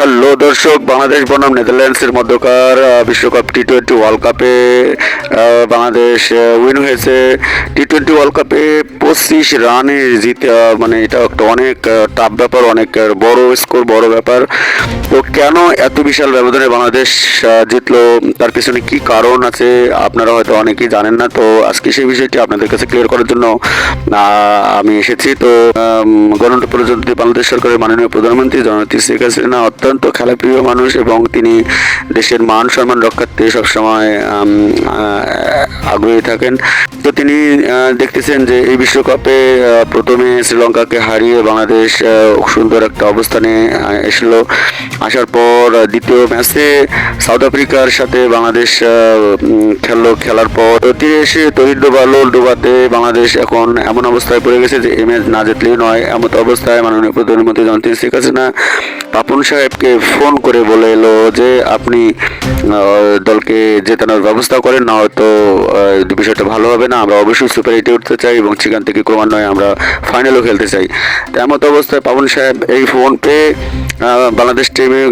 Hello দর্শক, বাংলাদেশ বনাম নেদারল্যান্ডসের মধ্যকার বিশ্বকাপ টি-20 ওয়ার্ল্ড কাপে বাংলাদেশ উইন হয়েছে। টি-20 ওয়ার্ল্ড কাপে 25 রানে জিতে, মানে এটা একটা অনেক টাফ ব্যাপার, অনেক বড় স্কোর, বড় ব্যাপার। তো কেন এত বিশাল ব্যবধানে বাংলাদেশ জিতলো, তার পিছনে কি কারণ আছে আপনারা হয়তো অনেকেই জানেন না। তো আজকে সেই বিষয়টি আপনাদের কাছে ক্লিয়ার করার জন্য আমি এসেছি। তো গণতন্ত্র প্রজাতন্ত্রী বাংলাদেশ সরকারের মাননীয় প্রধানমন্ত্রী জননেত্রী শেখ হাসিনা অত্যন্ত খেলাপ্রিয় মানুষ এবং তিনি দেশের মান সম্মান রক্ষার্থে সবসময় আগ্রহী থাকেন। তো তিনি দেখতেছেন যে এই বিশ্বকাপে প্রথমে শ্রীলঙ্কাকে হারিয়ে বাংলাদেশ সুন্দর একটা অবস্থানে এসেছিল। আসার পর দ্বিতীয় ম্যাচে সাউথ আফ্রিকার সাথে বাংলাদেশ খেলার পর তিনি এসে তহিদ ডোবাতে বাংলাদেশ এখন এমন অবস্থায় পড়ে গেছে যে এই ম্যাচ না জিতলেই নয়। এমন অবস্থায় মাননীয় প্রধানমন্ত্রী জননেত্রী শেখ হাসিনা পাপন সাহেবকে ফোন করে বলে এলো যে আপনি দলকে জেতানোর ব্যবস্থা করেন, না হয়তো বিষয়টা ভালো হবে না। আমরা অবশ্যই সুপার এইটে উঠতে চাই এবং সেখান থেকে ক্রমান্বয়ে আমরা ফাইনালও খেলতে চাই। এমত অবস্থায় পাপন সাহেব এই ফোন পেয়ে বাংলাদেশ টিমে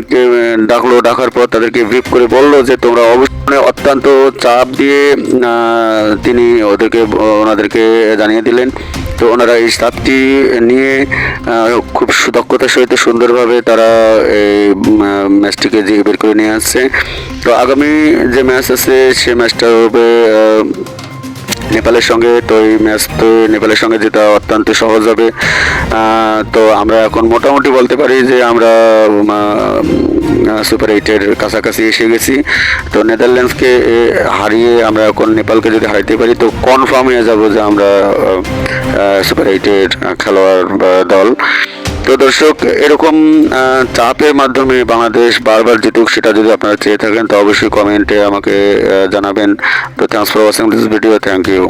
ডাকার পর তাদেরকে ব্রিফ করে বললো যে তোমরা অবশ্যই অত্যন্ত চাপ দিয়ে তিনি ওনাদেরকে জানিয়ে দিলেন। তো ওনারা এই চাপটি নিয়ে খুব দক্ষতার সহিত সুন্দরভাবে তারা এই ম্যাচটিকে বের করে নিয়ে আসছে। তো আগামী যে ম্যাচ আছে সে ম্যাচটা হবে নেপালের সঙ্গে। তো এই ম্যাচ তো নেপালের সঙ্গে যেটা অত্যন্ত সহজ হবে। তো আমরা এখন মোটামুটি বলতে পারি যে আমরা সুপার এইটের কাছাকাছি এসে গেছি। তো নেদারল্যান্ডসকে হারিয়ে আমরা এখন নেপালকে যদি হারাইতে পারি তো কনফার্ম হয়ে যাব যে আমরা সুপার এইটের খেলোয়াড় দল। তো দর্শক, এরকম চাপের মাধ্যমে বাংলাদেশ বারবার জিতুক সেটা যদি আপনারা চেয়ে থাকেন তো অবশ্যই কমেন্টে আমাকে জানাবেন। তো thanks for watching this video, thank you.